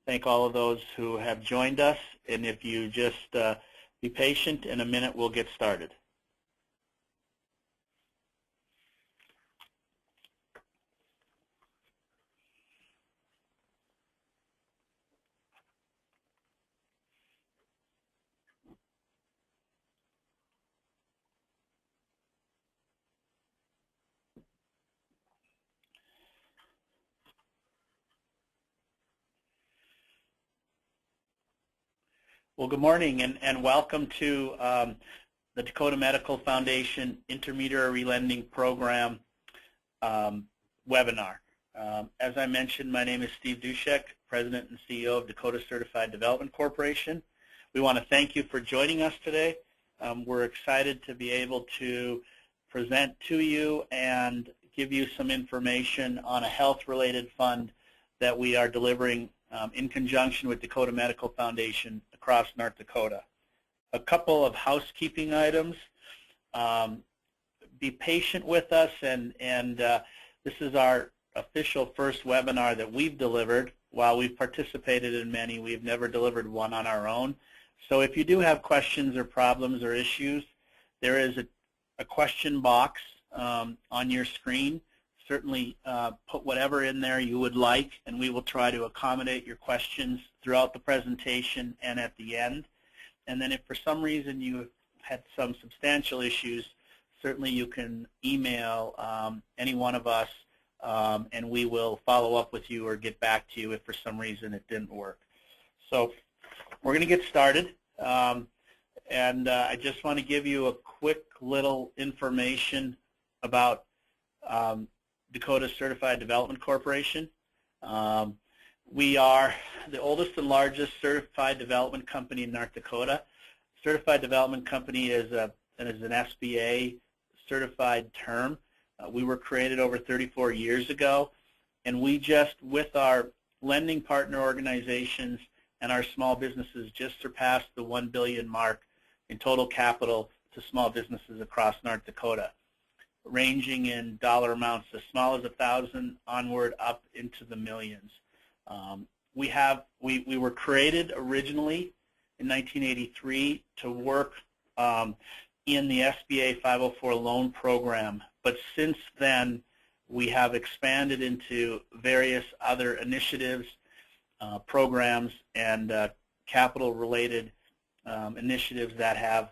thank all of those who have joined us, and if you just be patient, in a minute we'll get started. Well, good morning and welcome to the Dakota Medical Foundation Intermediary Lending Program webinar. As I mentioned, my name is Steve Dushek, President and CEO of Dakota Certified Development Corporation. We want to thank you for joining us today. We're excited to be able to present to you and give you some information on a health-related fund that we are delivering in conjunction with Dakota Medical Foundation across North Dakota. A couple of housekeeping items. Be patient with us, and this is our official first webinar that we've delivered. While we've participated in many, we've never delivered one on our own. So if you do have questions or problems or issues, there is a question box on your screen. Certainly put whatever in there you would like, and we will try to accommodate your questions throughout the presentation and at the end. And then if for some reason you had some substantial issues, certainly you can email any one of us, and we will follow up with you or get back to you if for some reason it didn't work. So we're going to get started. I just want to give you a quick little information about Dakota Certified Development Corporation. We are the oldest and largest certified development company in North Dakota. Certified Development Company is an SBA certified term. We were created over 34 years ago, and we just, with our lending partner organizations and our small businesses, just surpassed the $1 billion mark in total capital to small businesses across North Dakota, ranging in dollar amounts as small as $1,000 onward up into the millions. We were created originally in 1983 to work in the SBA 504 loan program, but since then we have expanded into various other initiatives, programs, and capital-related initiatives that have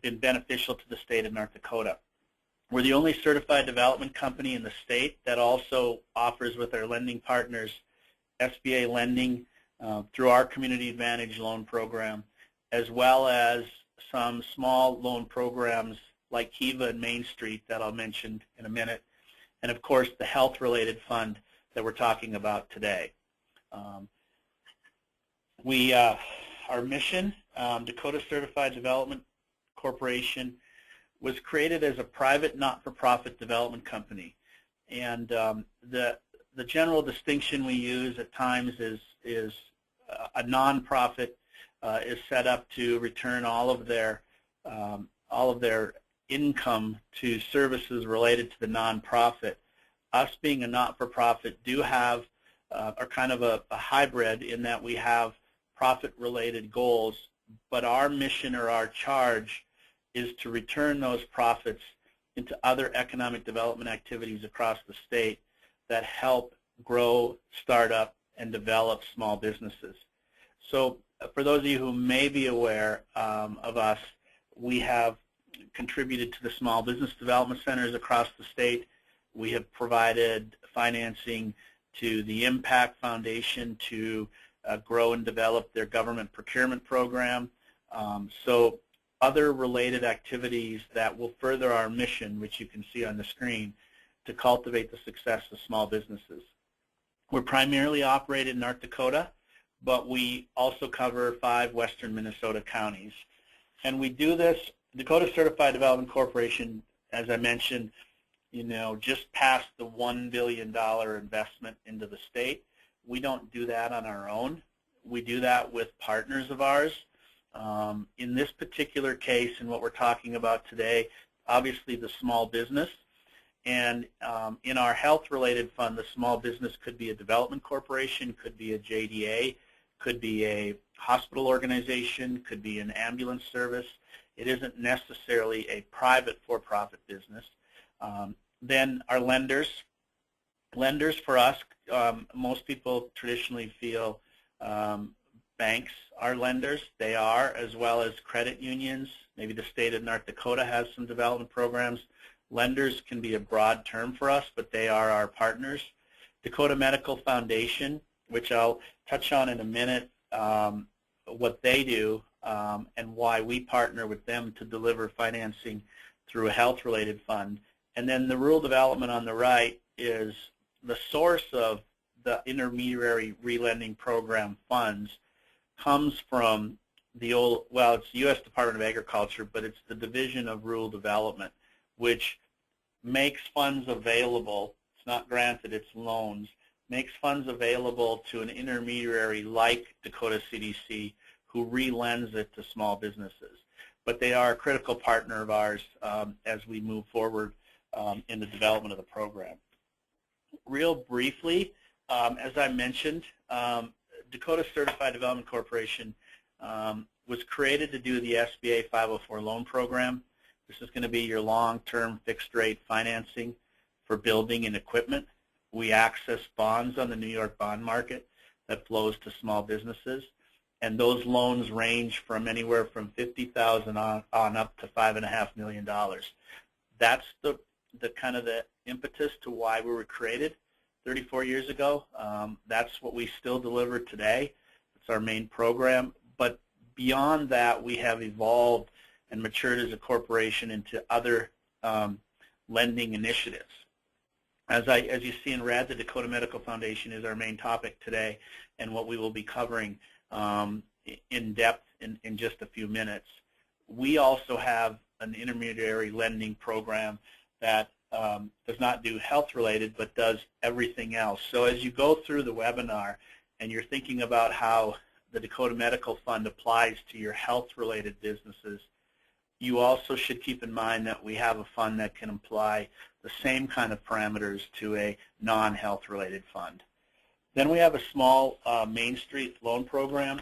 been beneficial to the state of North Dakota. We're the only certified development company in the state that also offers, with our lending partners, SBA lending through our Community Advantage loan program, as well as some small loan programs like Kiva and Main Street that I'll mention in a minute, and of course the health-related fund that we're talking about today. Our mission, Dakota Certified Development Corporation, was created as a private not-for-profit development company, and the general distinction we use at times is a nonprofit is set up to return all of their income to services related to the nonprofit. Us being a not-for-profit do have are kind of a hybrid in that we have profit-related goals, but our mission or our charge is to return those profits into other economic development activities across the state that help grow, start up, and develop small businesses. So for those of you who may be aware of us, we have contributed to the small business development centers across the state. We have provided financing to the Impact Foundation to grow and develop their government procurement program. So other related activities that will further our mission, which you can see on the screen, to cultivate the success of small businesses. We're primarily operated in North Dakota, but we also cover 5 western Minnesota counties. And we do this, Dakota Certified Development Corporation, as I mentioned, just passed the $1 billion investment into the state. We don't do that on our own. We do that with partners of ours. In this particular case, and what we're talking about today, obviously the small business, And in our health-related fund, the small business could be a development corporation, could be a JDA, could be a hospital organization, could be an ambulance service. It isn't necessarily a private for-profit business. Then our lenders. Lenders for us, most people traditionally feel banks are lenders. They are, as well as credit unions. Maybe the state of North Dakota has some development programs. Lenders can be a broad term for us, but they are our partners. Dakota Medical Foundation, which I'll touch on in a minute, what they do and why we partner with them to deliver financing through a health-related fund. And then the rural development on the right is the source of the intermediary relending program funds comes from the old, well, it's the U.S. Department of Agriculture, but it's the Division of Rural Development, which makes funds available. It's not granted, it's loans. Makes funds available to an intermediary like Dakota CDC who relends it to small businesses. But they are a critical partner of ours as we move forward in the development of the program. Real briefly, as I mentioned, Dakota Certified Development Corporation was created to do the SBA 504 loan program. This is going to be your long-term fixed-rate financing for building and equipment. We access bonds on the New York bond market that flows to small businesses, and those loans range from anywhere from $50,000 on up to $5.5 million. That's the kind of the impetus to why we were created 34 years ago. That's what we still deliver today. It's our main program. But beyond that, we have evolved and matured as a corporation into other lending initiatives. As you see in red, the Dakota Medical Foundation is our main topic today and what we will be covering in depth in just a few minutes. We also have an intermediary lending program that does not do health-related but does everything else. So as you go through the webinar and you're thinking about how the Dakota Medical Fund applies to your health-related businesses, you also should keep in mind that we have a fund that can apply the same kind of parameters to a non-health-related fund. Then we have a small Main Street loan program.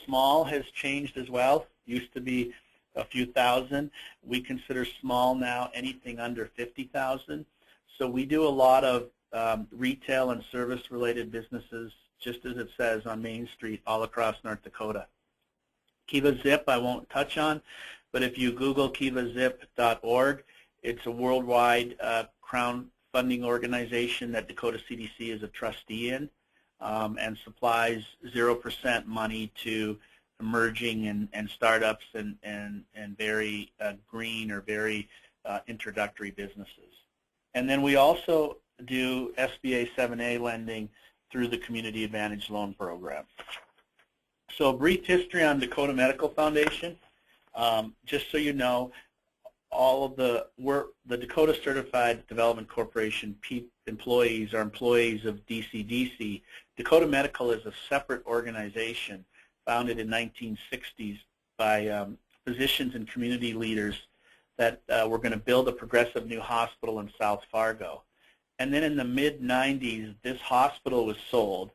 Small has changed as well. Used to be a few thousand. We consider small now anything under 50,000. So we do a lot of retail and service-related businesses, just as it says on Main Street, all across North Dakota. Kiva Zip I won't touch on, but if you Google kivazip.org, it's a worldwide crowdfunding organization that Dakota CDC is a trustee in and supplies 0% money to emerging and startups and very green or very introductory businesses. And then we also do SBA 7A lending through the Community Advantage Loan Program. So a brief history on Dakota Medical Foundation. Just so you know, all of the Dakota Certified Development Corporation employees are employees of DCDC. Dakota Medical is a separate organization founded in 1960s by physicians and community leaders that were going to build a progressive new hospital in South Fargo. And then in the mid-90s, this hospital was sold,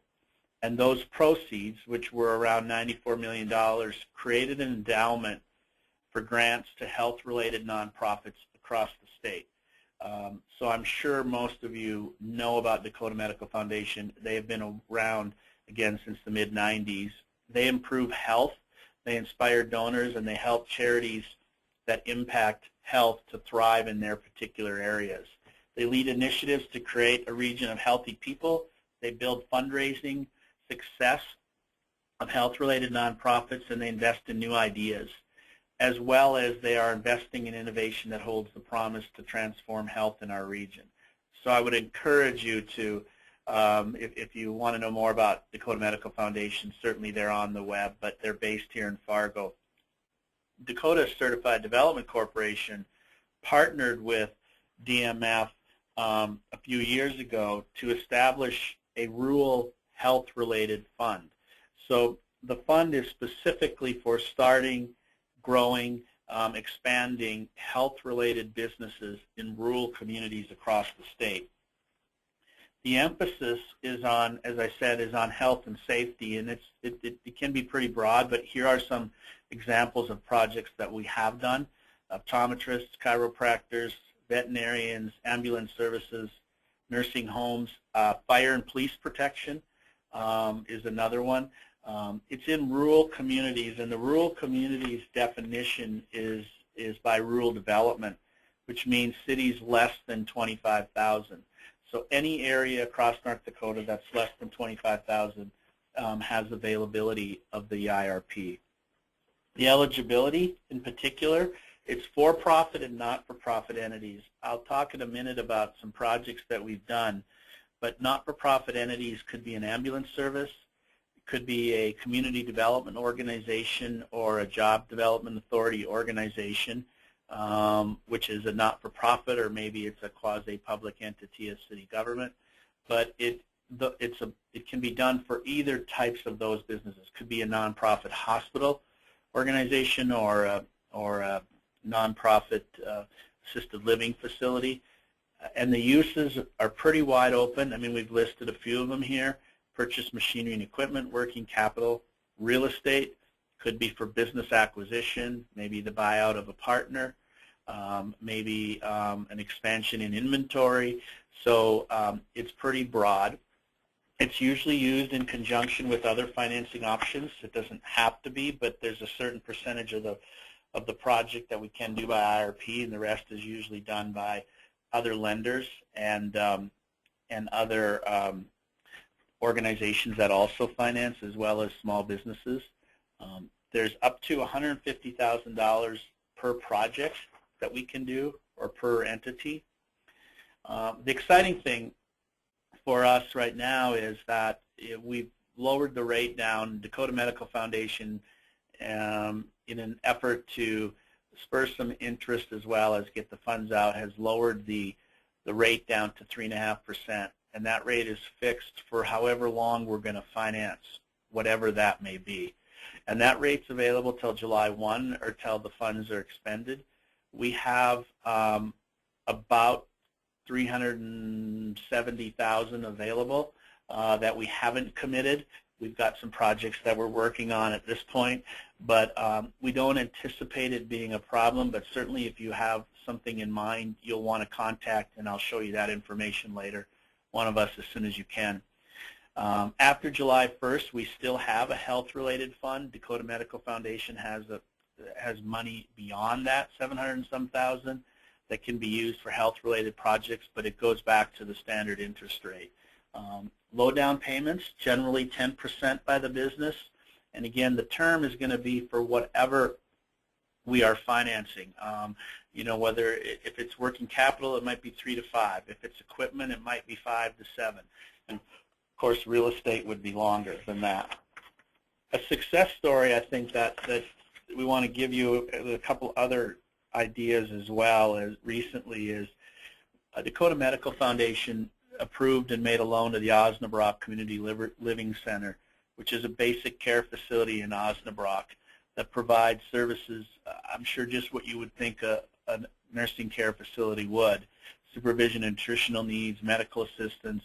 and those proceeds, which were around $94 million, created an endowment for grants to health-related nonprofits across the state. So I'm sure most of you know about Dakota Medical Foundation. They have been around, again, since the mid-90s. They improve health, they inspire donors, and they help charities that impact health to thrive in their particular areas. They lead initiatives to create a region of healthy people. They build fundraising success of health-related nonprofits, and they invest in new ideas, as well as they are investing in innovation that holds the promise to transform health in our region. So I would encourage you to, if you want to know more about Dakota Medical Foundation, certainly they're on the web, but they're based here in Fargo. Dakota Certified Development Corporation partnered with DMF a few years ago to establish a rural health-related fund. So the fund is specifically for starting, growing, expanding health-related businesses in rural communities across the state. The emphasis is on, as I said, is on health and safety, and it can be pretty broad, but here are some examples of projects that we have done. Optometrists, chiropractors, veterinarians, ambulance services, nursing homes, fire and police protection is another one. It's in rural communities, and the rural communities definition is by rural development, which means cities less than 25,000. So any area across North Dakota that's less than 25,000 has availability of the IRP. The eligibility in particular, it's for-profit and not-for-profit entities. I'll talk in a minute about some projects that we've done, but not-for-profit entities could be an ambulance service, could be a community development organization or a job development authority organization, which is a not-for-profit, or maybe it's a quasi-public entity of city government. But it can be done for either types of those businesses. It could be a nonprofit hospital organization or a nonprofit assisted living facility. And the uses are pretty wide open. I mean, we've listed a few of them here. Purchase machinery and equipment, working capital, real estate, could be for business acquisition, maybe the buyout of a partner, maybe an expansion in inventory. So it's pretty broad. It's usually used in conjunction with other financing options. It doesn't have to be, but there's a certain percentage of the project that we can do by IRP, and the rest is usually done by other lenders and other organizations that also finance, as well as small businesses. There's up to $150,000 per project that we can do, or per entity. The exciting thing for us right now is that we've lowered the rate down. Dakota Medical Foundation, in an effort to spur some interest as well as get the funds out, has lowered the rate down to 3.5%. And that rate is fixed for however long we're going to finance, whatever that may be. And that rate's available till July 1 or till the funds are expended. We have about $370,000 available that we haven't committed. We've got some projects that we're working on at this point, but we don't anticipate it being a problem. But certainly if you have something in mind, you'll want to contact, and I'll show you that information later, one of us as soon as you can. After July 1st, we still have a health-related fund. Dakota Medical Foundation has money beyond that, 700 and some thousand, that can be used for health-related projects, but it goes back to the standard interest rate. Low down payments, generally 10% by the business, and again, the term is going to be for whatever we are financing. You know, whether if it's working capital, it might be 3 to 5. If it's equipment, it might be 5 to 7. And of course, real estate would be longer than that. A success story, I think that we want to give you a couple other ideas as well as recently is Dakota Medical Foundation approved and made a loan to the Osnabrock Community Living Center, which is a basic care facility in Osnabrock that provides services, I'm sure just what you would think a nursing care facility would: supervision, nutritional needs, medical assistance,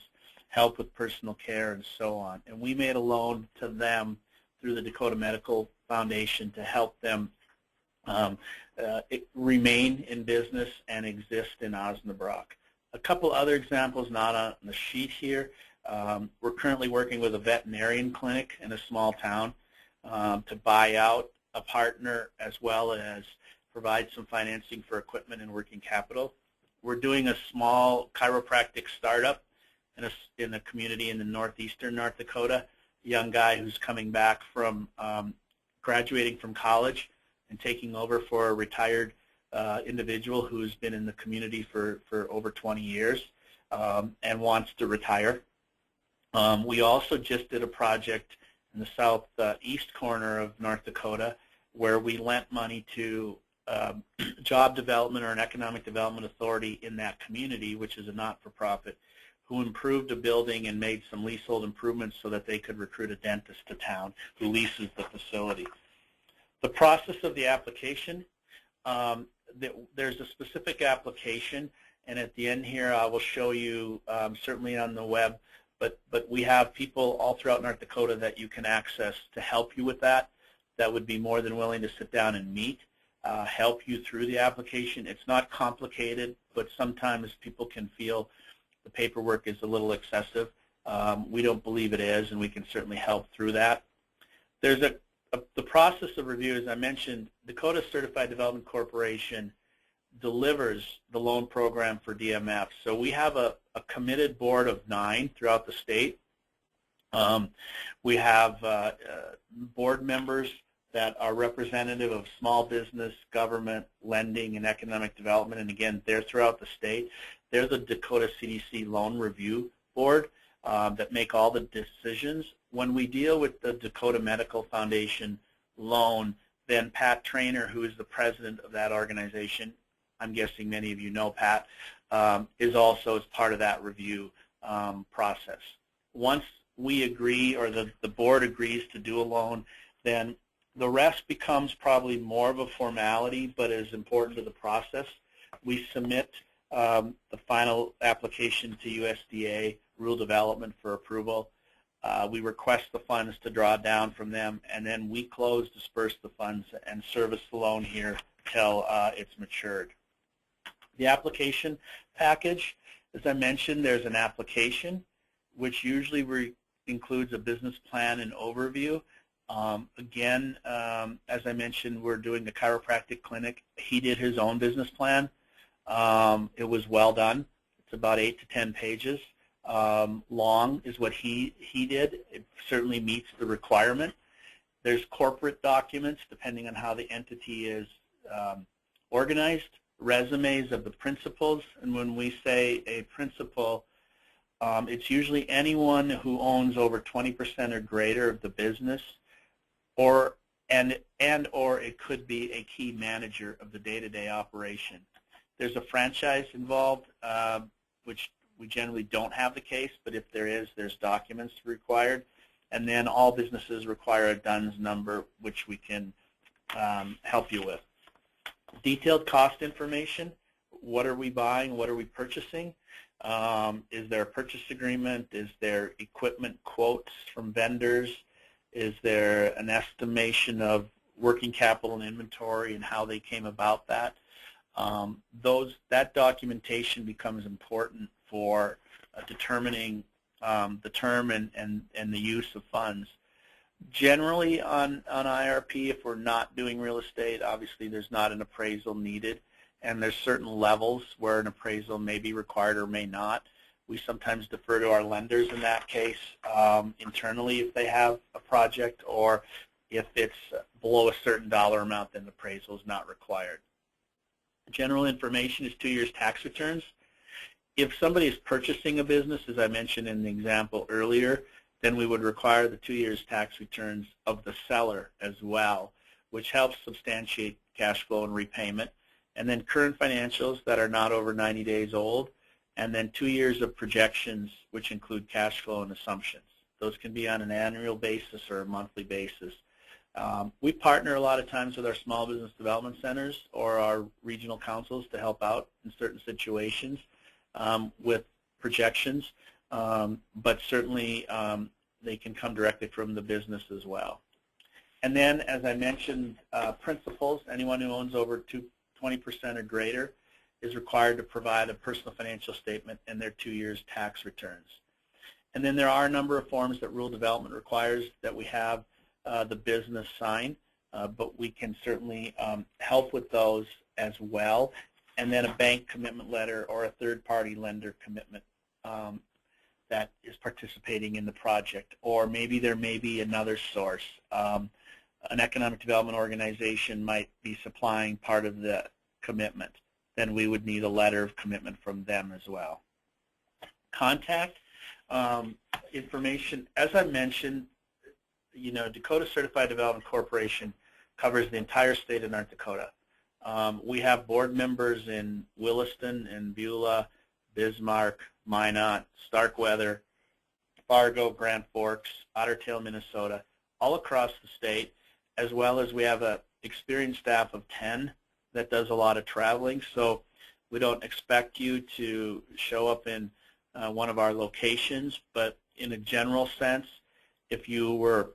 help with personal care, and so on. And we made a loan to them through the Dakota Medical Foundation to help them remain in business and exist in Osnabrock. A couple other examples not on the sheet here. We're currently working with a veterinarian clinic in a small town to buy out a partner as well as provide some financing for equipment and working capital. We're doing a small chiropractic startup in a community in the northeastern North Dakota. A young guy who's coming back from graduating from college and taking over for a retired individual who's been in the community for over 20 years and wants to retire. We also just did a project in the southeast corner of North Dakota where we lent money to job development or an economic development authority in that community, which is a not-for-profit, who improved a building and made some leasehold improvements so that they could recruit a dentist to town who leases the facility. The process of the application, there's a specific application, and at the end here I will show you, certainly on the web, but we have people all throughout North Dakota that you can access to help you with that would be more than willing to sit down and meet, help you through the application. It's not complicated, but sometimes people can feel the paperwork is a little excessive. We don't believe it is, and we can certainly help through that. There's the process of review, as I mentioned. Dakota Certified Development Corporation delivers the loan program for DMF. So we have a committed board of 9 throughout the state. We have board members that are representative of small business, government, lending, and economic development. And again, they're throughout the state. They're the Dakota CDC Loan Review Board that make all the decisions. When we deal with the Dakota Medical Foundation loan, then Pat Traynor, who is the president of that organization, I'm guessing many of you know Pat, is also as part of that review process. Once we agree, or the board agrees to do a loan, then the rest becomes probably more of a formality, but is important to the process. We submit the final application to USDA Rural Development for approval. We request the funds to draw down from them, and then we disperse the funds, and service the loan here till it's matured. The application package, as I mentioned, there's an application, which usually includes a business plan and overview. Again, as I mentioned, we're doing the chiropractic clinic. He did his own business plan. It was well done. It's about 8 to 10 pages long is what he did. It certainly meets the requirement. There's corporate documents, depending on how the entity is organized, resumes of the principals, and when we say a principal, it's usually anyone who owns over 20% or greater of the business, or it could be a key manager of the day-to-day operation. There's a franchise involved, which we generally don't have the case, but if there is, there's documents required. And then all businesses require a DUNS number, which we can help you with. Detailed cost information. What are we buying? What are we purchasing? Is there a purchase agreement? Is there equipment quotes from vendors? Is there an estimation of working capital and inventory and how they came about that? That documentation becomes important for determining the term and the use of funds. Generally on IRP, if we're not doing real estate, obviously there's not an appraisal needed, and there's certain levels where an appraisal may be required or may not. We sometimes defer to our lenders in that case internally if they have a project, or if it's below a certain dollar amount, then the appraisal is not required. General information is 2 years tax returns. If somebody is purchasing a business, as I mentioned in the example earlier, then we would require the 2 years tax returns of the seller as well, which helps substantiate cash flow and repayment. And then current financials that are not over 90 days old, and then 2 years of projections, which include cash flow and assumptions. Those can be on an annual basis or a monthly basis. We partner a lot of times with our small business development centers or our regional councils to help out in certain situations with projections, but certainly they can come directly from the business as well. And then, as I mentioned, principals, anyone who owns over 20% or greater is required to provide a personal financial statement and their 2 years tax returns. And then there are a number of forms that rural development requires that we have the business sign, but we can certainly help with those as well. And then a bank commitment letter or a third-party lender commitment that is participating in the project. Or maybe there may be another source. An economic development organization might be supplying part of the commitment. Then we would need a letter of commitment from them as well. Contact information. As I mentioned, Dakota Certified Development Corporation covers the entire state of North Dakota. We have board members in Williston and Beulah, Bismarck, Minot, Starkweather, Fargo, Grand Forks, Otter Tail, Minnesota, all across the state, as well as we have an experienced staff of 10 that does a lot of traveling, so we don't expect you to show up in one of our locations, but in a general sense, if you were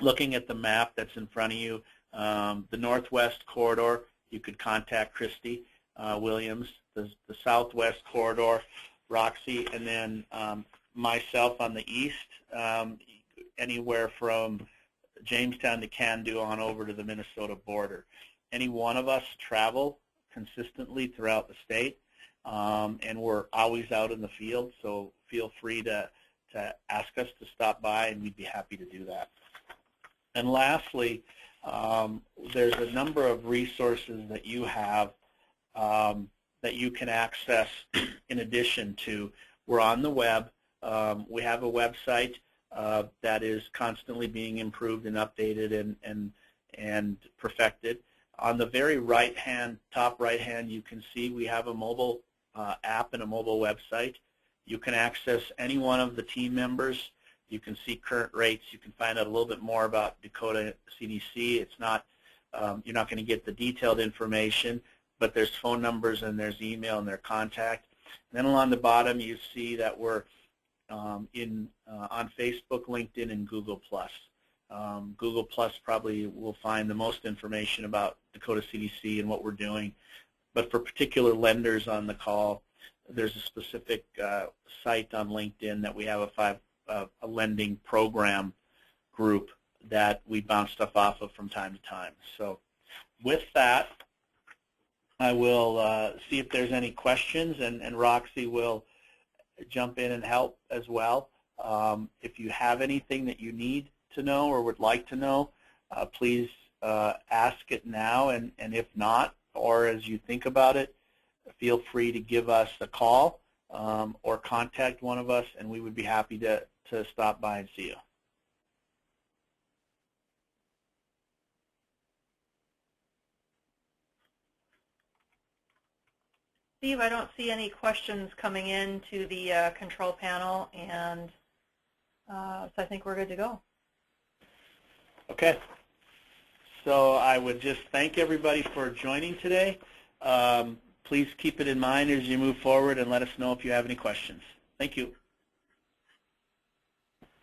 looking at the map that's in front of you, the northwest corridor, you could contact Christy Williams, the southwest corridor, Roxy, and then myself on the east, anywhere from Jamestown to Candu on over to the Minnesota border. Any one of us travel consistently throughout the state, and we're always out in the field, so feel free to ask us to stop by, and we'd be happy to do that. And lastly, there's a number of resources that you have that you can access in addition to. We're on the web. We have a website that is constantly being improved and updated and perfected. On the very right-hand, top right-hand, you can see we have a mobile app and a mobile website. You can access any one of the team members. You can see current rates. You can find out a little bit more about Dakota CDC. It's not, you're not going to get the detailed information, but there's phone numbers and there's email and their contact. And then along the bottom, you see that we're on Facebook, LinkedIn, and Google+. Google+ probably will find the most information about Dakota CDC and what we're doing. But for particular lenders on the call, there's a specific site on LinkedIn that we have a lending program group that we bounce stuff off of from time to time. So with that, I will see if there's any questions, and Roxy will jump in and help as well. If you have anything that you need to know or would like to know, please ask it now, and if not, or as you think about it, feel free to give us a call or contact one of us, and we would be happy to stop by and see you. Steve, I don't see any questions coming in to the control panel, and so I think we're good to go. Okay. So I would just thank everybody for joining today. Please keep it in mind as you move forward and let us know if you have any questions. Thank you.